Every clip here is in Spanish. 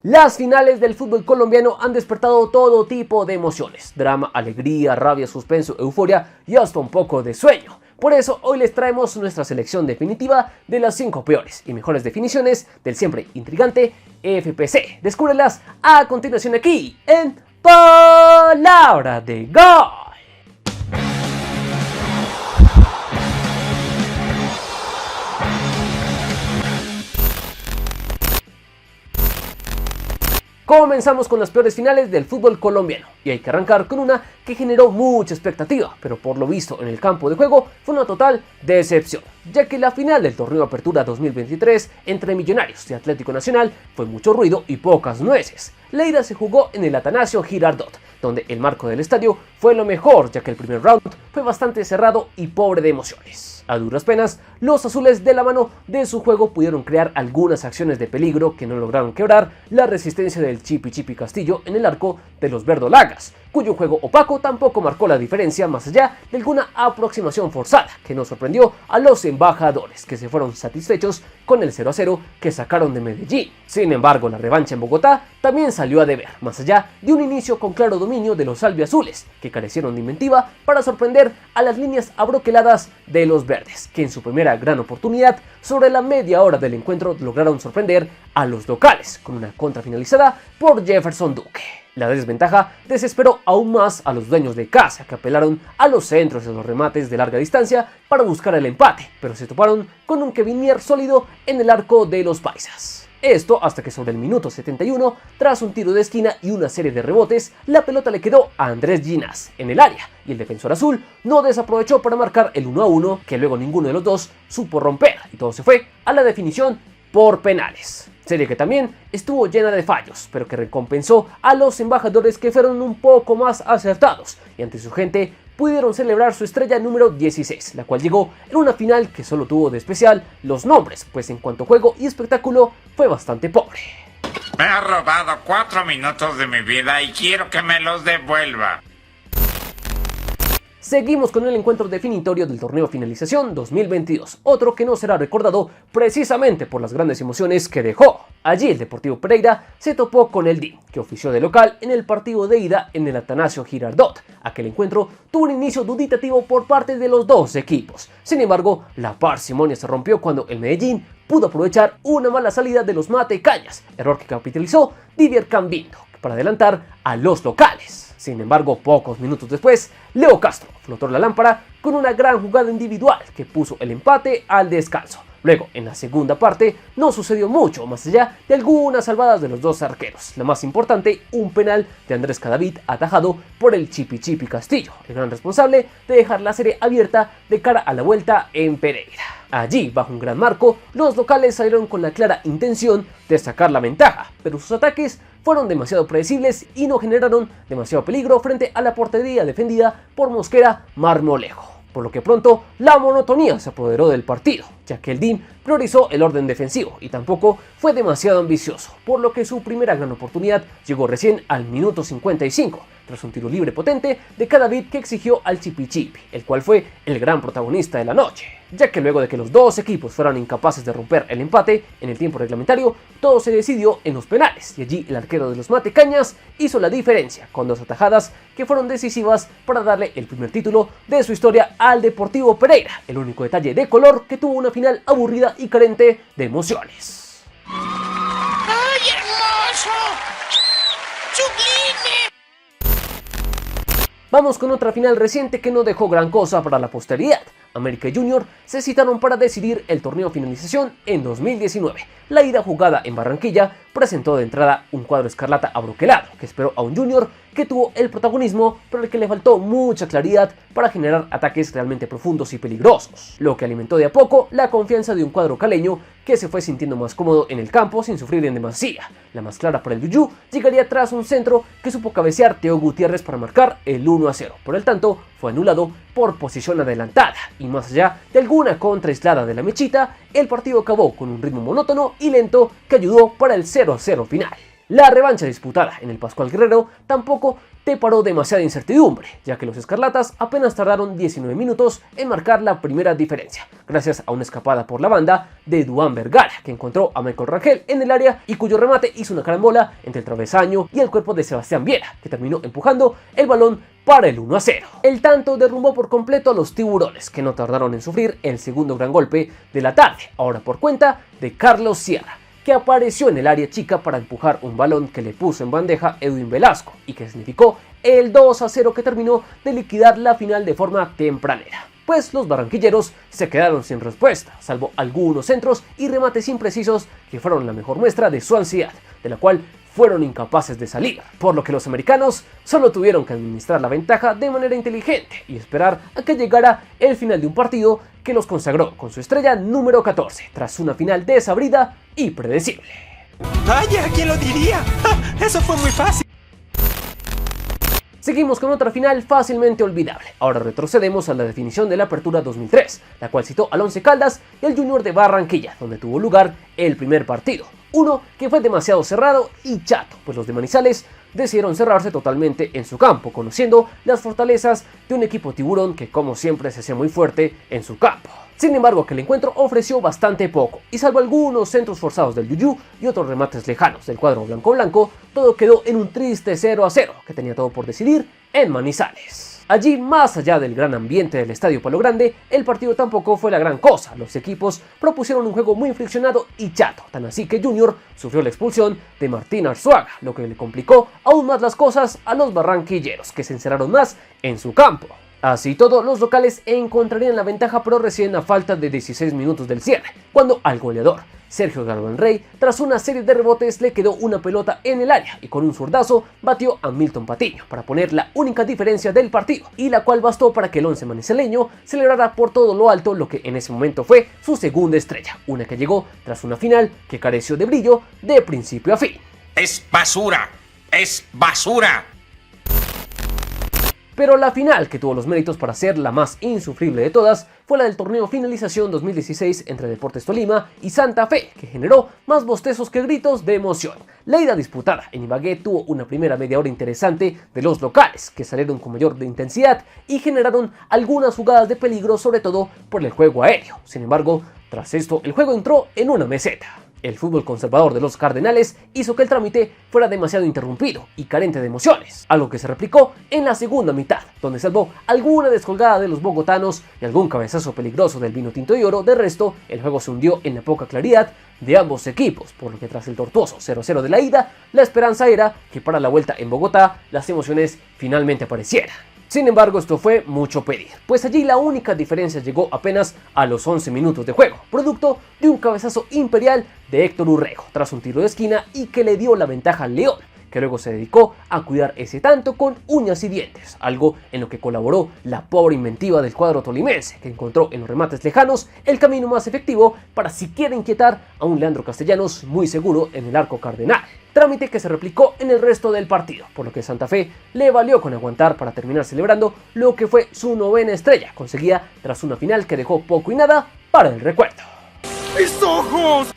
Las finales del fútbol colombiano han despertado todo tipo de emociones: drama, alegría, rabia, suspenso, euforia y hasta un poco de sueño. Por eso hoy les traemos nuestra selección definitiva de las 5 peores y mejores definiciones del siempre intrigante FPC. Descúbrelas a continuación aquí en Palabra de Gol. Comenzamos con las peores finales del fútbol colombiano y hay que arrancar con una que generó mucha expectativa, pero por lo visto en el campo de juego fue una total decepción, ya que la final del torneo Apertura 2023 entre Millonarios y Atlético Nacional fue mucho ruido y pocas nueces. La ida se jugó en el Atanasio Girardot, donde el marco del estadio fue lo mejor, ya que el primer round fue bastante cerrado y pobre de emociones. A duras penas, los azules de la mano de su juego pudieron crear algunas acciones de peligro que no lograron quebrar la resistencia del Chipi Castillo en el arco de los verdolagas, cuyo juego opaco tampoco marcó la diferencia más allá de alguna aproximación forzada que nos sorprendió a los embajadores, que se fueron satisfechos con el 0-0 que sacaron de Medellín. Sin embargo, la revancha en Bogotá también salió a deber, más allá de un inicio con claro dominio de los albiazules, que carecieron de inventiva para sorprender a las líneas abroqueladas de los verdes, que en su primera gran oportunidad, sobre la media hora del encuentro, lograron sorprender a los locales, con una contra finalizada por Jefferson Duque. La desventaja desesperó aún más a los dueños de casa, que apelaron a los centros y a los remates de larga distancia para buscar el empate, pero se toparon con un Kevinier sólido en el arco de los paisas. Esto hasta que sobre el minuto 71, tras un tiro de esquina y una serie de rebotes, la pelota le quedó a Andrés Ginás en el área y el defensor azul no desaprovechó para marcar el 1-1, que luego ninguno de los dos supo romper y todo se fue a la definición por penales. Serie que también estuvo llena de fallos, pero que recompensó a los embajadores, que fueron un poco más acertados y ante su gente pudieron celebrar su estrella número 16, la cual llegó en una final que solo tuvo de especial los nombres, pues en cuanto a juego y espectáculo fue bastante pobre. Me ha robado 4 minutos de mi vida y quiero que me los devuelva. Seguimos con el encuentro definitorio del torneo Finalización 2022, otro que no será recordado precisamente por las grandes emociones que dejó. Allí el Deportivo Pereira se topó con el DIM, que ofició de local en el partido de ida en el Atanasio Girardot. Aquel encuentro tuvo un inicio duditativo por parte de los dos equipos. Sin embargo, la parsimonia se rompió cuando el Medellín pudo aprovechar una mala salida de los Matecañas, error que capitalizó Didier Cambindo para adelantar a los locales. Sin embargo, pocos minutos después, Leo Castro flotó la lámpara con una gran jugada individual que puso el empate al descanso. Luego, en la segunda parte, no sucedió mucho más allá de algunas salvadas de los dos arqueros. La más importante, un penal de Andrés Cadavid atajado por el Chipi Castillo, el gran responsable de dejar la serie abierta de cara a la vuelta en Pereira. Allí, bajo un gran marco, los locales salieron con la clara intención de sacar la ventaja, pero sus ataques fueron demasiado predecibles y no generaron demasiado peligro frente a la portería defendida por Mosquera Marmolejo. Por lo que pronto la monotonía se apoderó del partido, ya que el DIM priorizó el orden defensivo y tampoco fue demasiado ambicioso, por lo que su primera gran oportunidad llegó recién al minuto 55, tras un tiro libre potente de Cadavid que exigió al Chipi, el cual fue el gran protagonista de la noche, ya que luego de que los dos equipos fueran incapaces de romper el empate en el tiempo reglamentario, todo se decidió en los penales y allí el arquero de los Matecañas hizo la diferencia con dos atajadas que fueron decisivas para darle el primer título de su historia al Deportivo Pereira, el único detalle de color que tuvo una final aburrida y carente de emociones. ¡Ay, hermoso! ¡Sublime! Vamos con otra final reciente que no dejó gran cosa para la posteridad. América y Junior se citaron para decidir el torneo Finalización en 2019. La ida jugada en Barranquilla presentó de entrada un cuadro escarlata abroquelado que esperó a un Junior que tuvo el protagonismo, pero al que le faltó mucha claridad para generar ataques realmente profundos y peligrosos, lo que alimentó de a poco la confianza de un cuadro caleño que se fue sintiendo más cómodo en el campo sin sufrir en demasía. La más clara para el Yuyú llegaría tras un centro que supo cabecear Teo Gutiérrez para marcar el 1-0. Por el tanto, fue anulado por posición adelantada y más allá de alguna contra aislada de la mechita, el partido acabó con un ritmo monótono y lento que ayudó para el 0-0 final. La revancha disputada en el Pascual Guerrero tampoco deparó demasiada incertidumbre, ya que los escarlatas apenas tardaron 19 minutos en marcar la primera diferencia, gracias a una escapada por la banda de Duan Vergara, que encontró a Michael Rangel en el área y cuyo remate hizo una carambola entre el travesaño y el cuerpo de Sebastián Viera, que terminó empujando el balón para el 1-0. El tanto derrumbó por completo a los tiburones, que no tardaron en sufrir el segundo gran golpe de la tarde, ahora por cuenta de Carlos Sierra, que apareció en el área chica para empujar un balón que le puso en bandeja Edwin Velasco y que significó el 2-0 que terminó de liquidar la final de forma tempranera. Pues los barranquilleros se quedaron sin respuesta, salvo algunos centros y remates imprecisos que fueron la mejor muestra de su ansiedad, de la cual fueron incapaces de salir, por lo que los americanos solo tuvieron que administrar la ventaja de manera inteligente y esperar a que llegara el final de un partido que los consagró con su estrella número 14, tras una final desabrida y predecible. ¡Vaya! ¿Quién lo diría? ¡Eso fue muy fácil! Seguimos con otra final fácilmente olvidable. Ahora retrocedemos a la definición de la Apertura 2003, la cual citó al Once Caldas y al Junior de Barranquilla, donde tuvo lugar el primer partido. Uno que fue demasiado cerrado y chato, pues los de Manizales decidieron cerrarse totalmente en su campo, conociendo las fortalezas de un equipo tiburón que como siempre se hacía muy fuerte en su campo. Sin embargo, aquel encuentro ofreció bastante poco, y salvo algunos centros forzados del Yuyu y otros remates lejanos del cuadro blanco-blanco, todo quedó en un triste 0-0, que tenía todo por decidir en Manizales. Allí, más allá del gran ambiente del Estadio Palo Grande, el partido tampoco fue la gran cosa. Los equipos propusieron un juego muy friccionado y chato, tan así que Junior sufrió la expulsión de Martín Arzuaga, lo que le complicó aún más las cosas a los barranquilleros, que se encerraron más en su campo. Así todo, los locales encontrarían la ventaja, pero recién a falta de 16 minutos del cierre, cuando al goleador Sergio Galván Rey, tras una serie de rebotes, le quedó una pelota en el área y con un zurdazo batió a Milton Patiño para poner la única diferencia del partido, y la cual bastó para que el once manizaleño celebrara por todo lo alto lo que en ese momento fue su segunda estrella, una que llegó tras una final que careció de brillo de principio a fin. ¡Es basura! ¡Es basura! Pero la final, que tuvo los méritos para ser la más insufrible de todas, fue la del torneo Finalización 2016 entre Deportes Tolima y Santa Fe, que generó más bostezos que gritos de emoción. La ida disputada en Ibagué tuvo una primera media hora interesante de los locales, que salieron con mayor de intensidad y generaron algunas jugadas de peligro, sobre todo por el juego aéreo. Sin embargo, tras esto, el juego entró en una meseta. El fútbol conservador de los Cardenales hizo que el trámite fuera demasiado interrumpido y carente de emociones, algo que se replicó en la segunda mitad, donde salvó alguna descolgada de los bogotanos y algún cabezazo peligroso del vino tinto y oro. De resto, el juego se hundió en la poca claridad de ambos equipos, por lo que tras el tortuoso 0-0 de la ida, la esperanza era que para la vuelta en Bogotá las emociones finalmente aparecieran. Sin embargo, esto fue mucho pedir, pues allí la única diferencia llegó apenas a los 11 minutos de juego, producto de un cabezazo imperial de Héctor Urrego, tras un tiro de esquina y que le dio la ventaja al León, que luego se dedicó a cuidar ese tanto con uñas y dientes, algo en lo que colaboró la pobre inventiva del cuadro tolimense, que encontró en los remates lejanos el camino más efectivo para siquiera inquietar a un Leandro Castellanos muy seguro en el arco cardenal. Trámite que se replicó en el resto del partido, por lo que Santa Fe le valió con aguantar para terminar celebrando lo que fue su novena estrella, conseguida tras una final que dejó poco y nada para el recuerdo. ¡Mis ojos!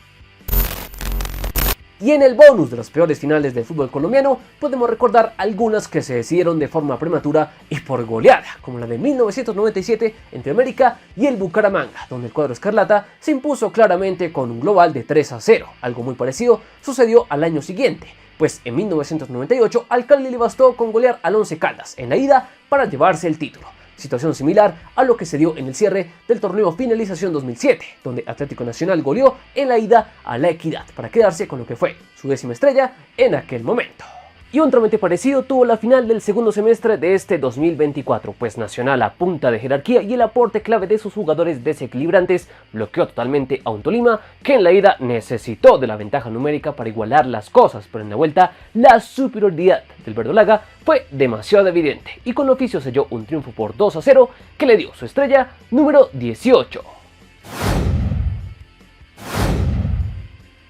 Y en el bonus de las peores finales del fútbol colombiano podemos recordar algunas que se decidieron de forma prematura y por goleada, como la de 1997 entre América y el Bucaramanga, donde el cuadro escarlata se impuso claramente con un global de 3-0. Algo muy parecido sucedió al año siguiente, pues en 1998 al Cali le bastó con golear al Once Caldas en la ida para llevarse el título. Situación similar a lo que se dio en el cierre del torneo Finalización 2007, donde Atlético Nacional goleó en la ida a La Equidad para quedarse con lo que fue su 10ª estrella en aquel momento. Y un trámite parecido tuvo la final del segundo semestre de este 2024, pues Nacional, a punta de jerarquía y el aporte clave de sus jugadores desequilibrantes, bloqueó totalmente a un Tolima que en la ida necesitó de la ventaja numérica para igualar las cosas, pero en la vuelta la superioridad del verdolaga fue demasiado evidente y con oficio selló un triunfo por 2-0 que le dio su estrella número 18.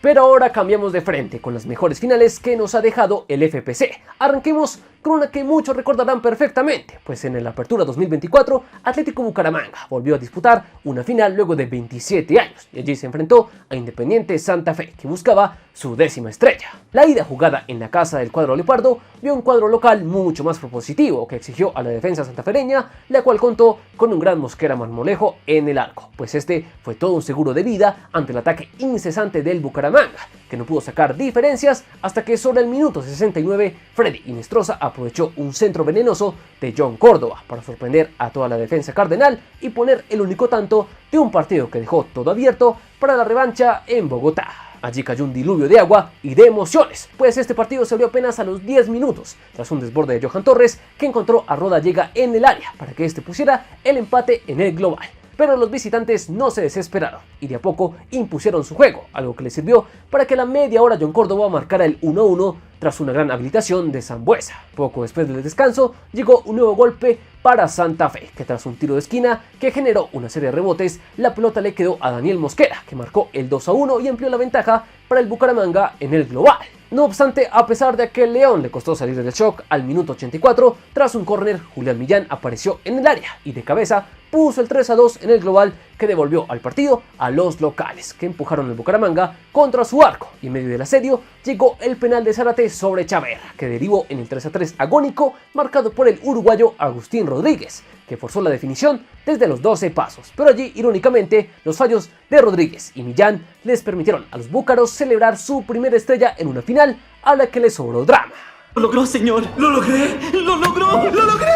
Pero ahora cambiamos de frente con las mejores finales que nos ha dejado el FPC. Arranquemos con una que muchos recordarán perfectamente, pues en la Apertura 2024, Atlético Bucaramanga volvió a disputar una final luego de 27 años, y allí se enfrentó a Independiente Santa Fe, que buscaba su 10ª estrella. La ida jugada en la casa del cuadro leopardo vio un cuadro local mucho más propositivo, que exigió a la defensa santafereña, la cual contó con un gran Mosquera Marmolejo en el arco, pues este fue todo un seguro de vida ante el ataque incesante del Bucaramanga, que no pudo sacar diferencias hasta que sobre el minuto 69 Freddy Inestrosa aprovechó un centro venenoso de John Córdoba para sorprender a toda la defensa cardenal y poner el único tanto de un partido que dejó todo abierto para la revancha en Bogotá. Allí cayó un diluvio de agua y de emociones, pues este partido se abrió apenas a los 10 minutos, tras un desborde de Johan Torres, que encontró a Rodallega en el área para que este pusiera el empate en el global. Pero los visitantes no se desesperaron y de a poco impusieron su juego, algo que les sirvió para que a la media hora John Córdoba marcara el 1-1 tras una gran habilitación de Sambueza. Poco después del descanso llegó un nuevo golpe para Santa Fe, que tras un tiro de esquina que generó una serie de rebotes, la pelota le quedó a Daniel Mosquera, que marcó el 2-1 y amplió la ventaja para el Bucaramanga en el global. No obstante, a pesar de que el León le costó salir del shock al minuto 84, tras un córner, Julián Millán apareció en el área y de cabeza puso el 3-2 en el global, que devolvió al partido a los locales, que empujaron al Bucaramanga contra su arco, y en medio del asedio llegó el penal de Zárate sobre Chaverra, que derivó en el 3-3 agónico marcado por el uruguayo Agustín Rodríguez, que forzó la definición desde los 12 pasos, pero allí irónicamente los fallos de Rodríguez y Millán les permitieron a los búcaros celebrar su primera estrella en una final a la que les sobró drama. ¡Lo logró, señor! ¡Lo logré! ¡Lo logró! ¡Lo logré!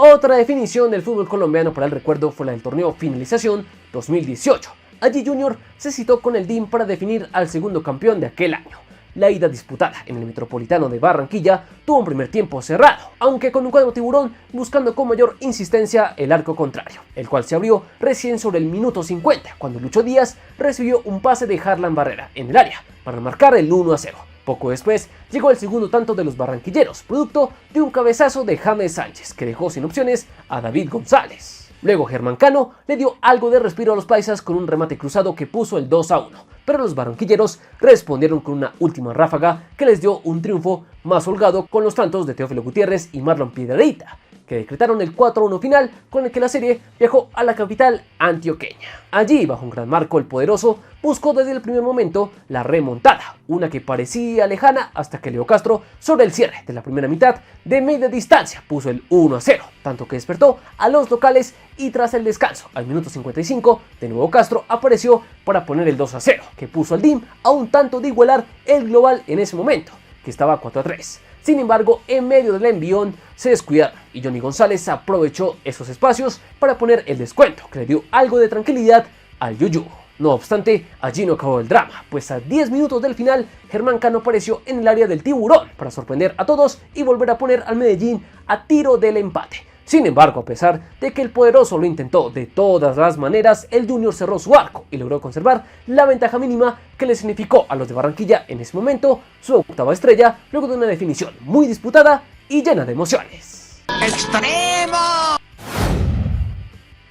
Otra definición del fútbol colombiano para el recuerdo fue la del torneo Finalización 2018. Allí Junior se citó con el DIM para definir al segundo campeón de aquel año. La ida disputada en el Metropolitano de Barranquilla tuvo un primer tiempo cerrado, aunque con un cuadro tiburón buscando con mayor insistencia el arco contrario, el cual se abrió recién sobre el minuto 50, cuando Lucho Díaz recibió un pase de Harlan Barrera en el área para marcar el 1-0. Poco después llegó el segundo tanto de los barranquilleros, producto de un cabezazo de James Sánchez, que dejó sin opciones a David González. Luego Germán Cano le dio algo de respiro a los paisas con un remate cruzado que puso el 2-1, pero los barranquilleros respondieron con una última ráfaga que les dio un triunfo más holgado con los tantos de Teófilo Gutiérrez y Marlon Piedradita, que decretaron el 4-1 final con el que la serie viajó a la capital antioqueña. Allí, bajo un gran marco, el poderoso buscó desde el primer momento la remontada, una que parecía lejana hasta que Leo Castro, sobre el cierre de la primera mitad de media distancia, puso el 1-0, tanto que despertó a los locales y tras el descanso, al minuto 55, de nuevo Castro apareció para poner el 2-0, que puso al DIM a un tanto de igualar el global en ese momento, que estaba 4-3. Sin embargo, en medio del envión se descuidaron y Johnny González aprovechó esos espacios para poner el descuento, que le dio algo de tranquilidad al Yuyu. No obstante, allí no acabó el drama, pues a 10 minutos del final, Germán Cano apareció en el área del tiburón para sorprender a todos y volver a poner al Medellín a tiro del empate. Sin embargo, a pesar de que el poderoso lo intentó de todas las maneras, el Junior cerró su arco y logró conservar la ventaja mínima que le significó a los de Barranquilla en ese momento su octava estrella, luego de una definición muy disputada y llena de emociones. ¡Extremo!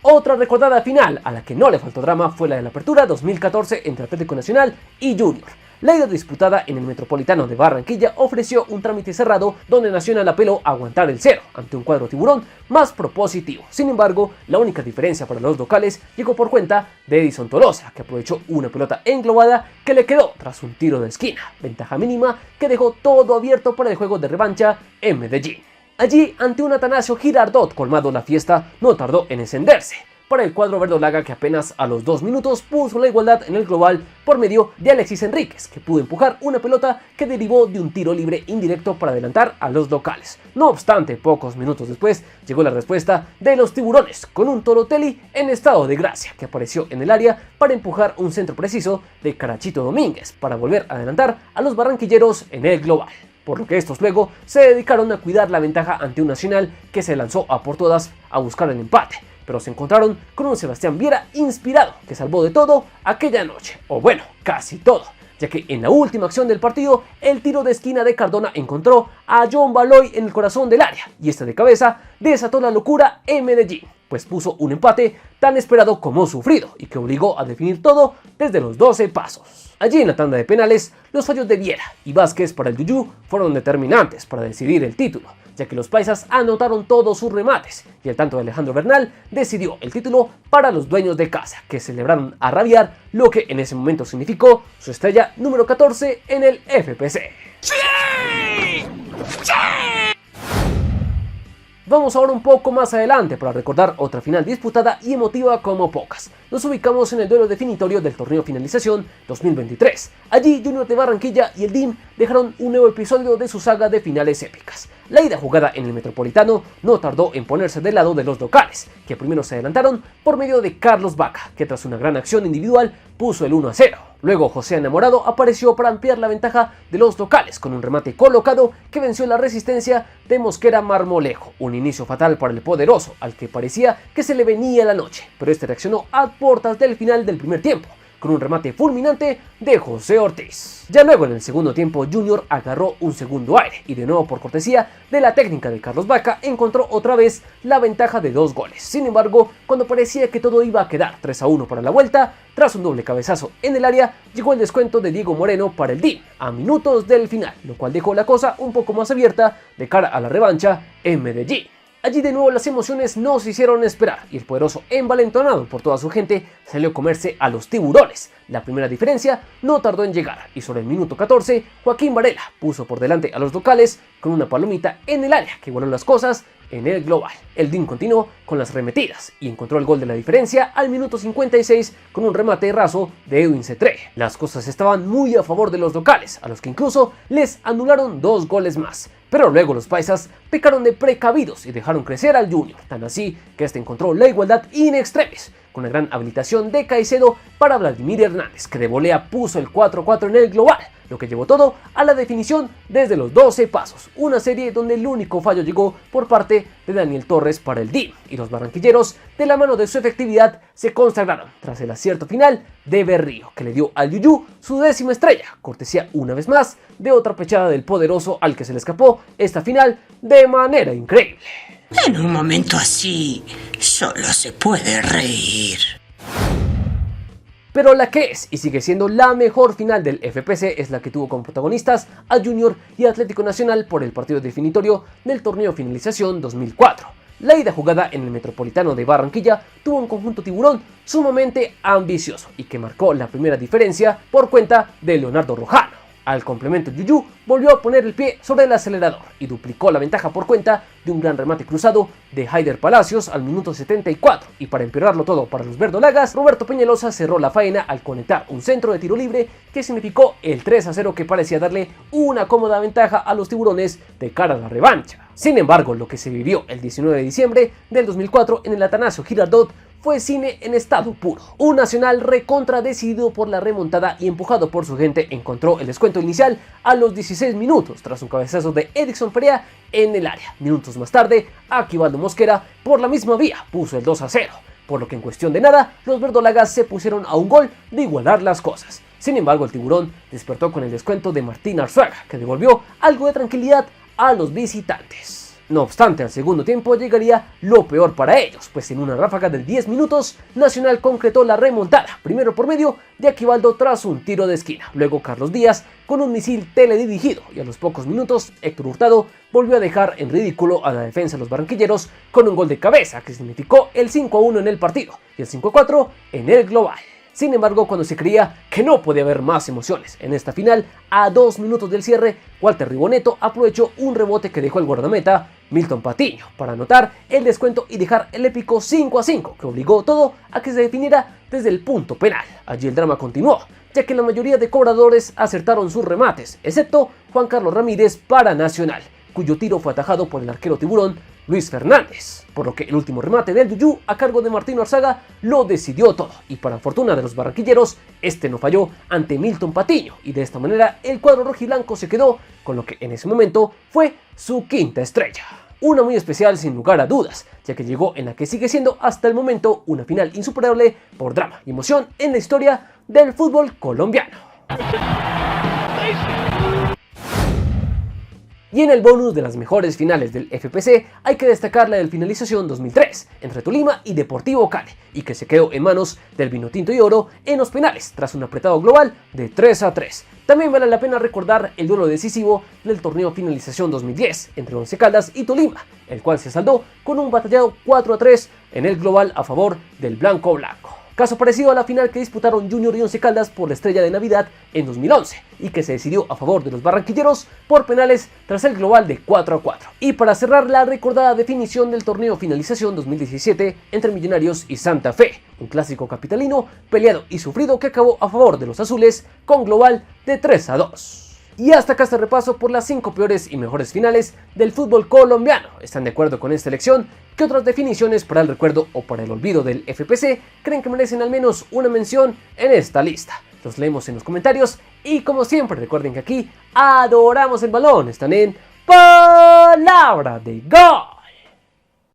Otra recordada final a la que no le faltó drama fue la de la Apertura 2014 entre Atlético Nacional y Junior. La ida disputada en el Metropolitano de Barranquilla ofreció un trámite cerrado donde Nacional apeló a aguantar el cero ante un cuadro tiburón más propositivo. Sin embargo, la única diferencia para los locales llegó por cuenta de Edison Tolosa, que aprovechó una pelota englobada que le quedó tras un tiro de esquina, ventaja mínima que dejó todo abierto para el juego de revancha en Medellín. Allí, ante un Atanasio Girardot colmado, la fiesta no tardó en encenderse para el cuadro verdolaga, que apenas a los 2 minutos puso la igualdad en el global por medio de Alexis Enríquez, que pudo empujar una pelota que derivó de un tiro libre indirecto para adelantar a los locales. No obstante, pocos minutos después llegó la respuesta de los tiburones con un Torotelli en estado de gracia, que apareció en el área para empujar un centro preciso de Carachito Domínguez para volver a adelantar a los barranquilleros en el global, por lo que estos luego se dedicaron a cuidar la ventaja ante un Nacional que se lanzó a por todas a buscar el empate, pero se encontraron con un Sebastián Viera inspirado que salvó de todo aquella noche, o bueno, casi todo, ya que en la última acción del partido el tiro de esquina de Cardona encontró a John Baloy en el corazón del área y este de cabeza desató la locura en Medellín, pues puso un empate tan esperado como sufrido y que obligó a definir todo desde los 12 pasos. Allí en la tanda de penales, los fallos de Viera y Vázquez para el Yuyú fueron determinantes para decidir el título, ya que los paisas anotaron todos sus remates y el tanto de Alejandro Bernal decidió el título para los dueños de casa, que celebraron a rabiar lo que en ese momento significó su estrella número 14 en el FPC. ¡Sí! ¡Sí! Vamos ahora un poco más adelante para recordar otra final disputada y emotiva como pocas. Nos ubicamos en el duelo definitorio del torneo finalización 2023. Allí Junior de Barranquilla y el DIM dejaron un nuevo episodio de su saga de finales épicas. La ida jugada en el Metropolitano no tardó en ponerse del lado de los locales, que primero se adelantaron por medio de Carlos Vaca, que tras una gran acción individual puso el 1-0. Luego José Enamorado apareció para ampliar la ventaja de los locales con un remate colocado que venció la resistencia de Mosquera Marmolejo. Un inicio fatal para el poderoso, al que parecía que se le venía la noche, pero este reaccionó a puertas del final del primer tiempo, con un remate fulminante de José Ortiz. Ya luego en el segundo tiempo Junior agarró un segundo aire y de nuevo por cortesía de la técnica de Carlos Vaca encontró otra vez la ventaja de 2 goles. Sin embargo, cuando parecía que todo iba a quedar 3-1 para la vuelta, tras un doble cabezazo en el área, llegó el descuento de Diego Moreno para el DIM a minutos del final, lo cual dejó la cosa un poco más abierta de cara a la revancha en Medellín. Allí de nuevo las emociones no se hicieron esperar y el poderoso, envalentonado por toda su gente, salió a comerse a los tiburones. La primera diferencia no tardó en llegar y sobre el minuto 14 Joaquín Varela puso por delante a los locales con una palomita en el área que igualó las cosas en el global. El DIM continuó con las remetidas y encontró el gol de la diferencia al minuto 56 con un remate raso de Edwin Cetré. Las cosas estaban muy a favor de los locales, a los que incluso les anularon 2 goles más. Pero luego los paisas pecaron de precavidos y dejaron crecer al Junior, tan así que este encontró la igualdad in extremis, con la gran habilitación de Caicedo para Vladimir Hernández, que de volea puso el 4-4 en el global, lo que llevó todo a la definición desde los 12 pasos, una serie donde el único fallo llegó por parte de Daniel Torres para el DIM, y los barranquilleros, de la mano de su efectividad, se consagraron tras el acierto final de Berrío, que le dio al Yuyú su 10ª estrella, cortesía una vez más de otra pechada del poderoso al que se le escapó esta final de manera increíble. En un momento así, solo se puede reír. Pero la que es y sigue siendo la mejor final del FPC es la que tuvo como protagonistas a Junior y Atlético Nacional por el partido definitorio del torneo finalización 2004. La ida jugada en el Metropolitano de Barranquilla tuvo un conjunto tiburón sumamente ambicioso y que marcó la primera diferencia por cuenta de Leonardo Rojano. Al complemento, Yuyú volvió a poner el pie sobre el acelerador y duplicó la ventaja por cuenta de un gran remate cruzado de Haider Palacios al minuto 74. Y para empeorarlo todo para los verdolagas, Roberto Peñalosa cerró la faena al conectar un centro de tiro libre que significó el 3-0 que parecía darle una cómoda ventaja a los tiburones de cara a la revancha. Sin embargo, lo que se vivió el 19 de diciembre del 2004 en el Atanasio Girardot fue cine en estado puro. Un Nacional recontra decidido por la remontada y empujado por su gente encontró el descuento inicial a los 16 minutos tras un cabezazo de Edison Perea en el área. Minutos más tarde, Aquivaldo Mosquera por la misma vía puso el 2-0, por lo que en cuestión de nada los verdolagas se pusieron a un gol de igualar las cosas. Sin embargo, el tiburón despertó con el descuento de Martín Arzuaga, que devolvió algo de tranquilidad a los visitantes. No obstante, al segundo tiempo llegaría lo peor para ellos, pues en una ráfaga de 10 minutos, Nacional concretó la remontada, primero por medio de Aquivaldo tras un tiro de esquina, luego Carlos Díaz con un misil teledirigido y a los pocos minutos Héctor Hurtado volvió a dejar en ridículo a la defensa de los barranquilleros con un gol de cabeza que significó el 5-1 en el partido y el 5-4 en el global. Sin embargo, cuando se creía que no podía haber más emociones en esta final, a 2 minutos del cierre, Walter Riboneto aprovechó un rebote que dejó el guardameta Milton Patiño para anotar el descuento y dejar el épico 5-5, que obligó todo a que se definiera desde el punto penal. Allí el drama continuó, ya que la mayoría de cobradores acertaron sus remates, excepto Juan Carlos Ramírez para Nacional, cuyo tiro fue atajado por el arquero tiburón Luis Fernández, por lo que el último remate del Yuyú a cargo de Martín Arzaga lo decidió todo, y para fortuna de los barranquilleros, este no falló ante Milton Patiño, y de esta manera el cuadro rojiblanco se quedó con lo que en ese momento fue su 5ª estrella. Una muy especial sin lugar a dudas, ya que llegó en la que sigue siendo hasta el momento una final insuperable por drama y emoción en la historia del fútbol colombiano. Y en el bonus de las mejores finales del FPC hay que destacar la del finalización 2003 entre Tolima y Deportivo Cali, y que se quedó en manos del Vinotinto y Oro en los penales tras un apretado global de 3-3. También vale la pena recordar el duelo decisivo del torneo finalización 2010 entre Once Caldas y Tolima, el cual se saldó con un batallado 4-3 en el global a favor del Blanco Blanco. Caso parecido a la final que disputaron Junior y Once Caldas por la Estrella de Navidad en 2011 y que se decidió a favor de los barranquilleros por penales tras el global de 4-4. Y para cerrar, la recordada definición del torneo finalización 2017 entre Millonarios y Santa Fe, un clásico capitalino peleado y sufrido que acabó a favor de los azules con global de 3-2. Y hasta acá este repaso por las 5 peores y mejores finales del fútbol colombiano. ¿Están de acuerdo con esta elección? ¿Qué otras definiciones para el recuerdo o para el olvido del FPC creen que merecen al menos una mención en esta lista? Los leemos en los comentarios y como siempre recuerden que aquí adoramos el balón. Están en Palabra de Gol.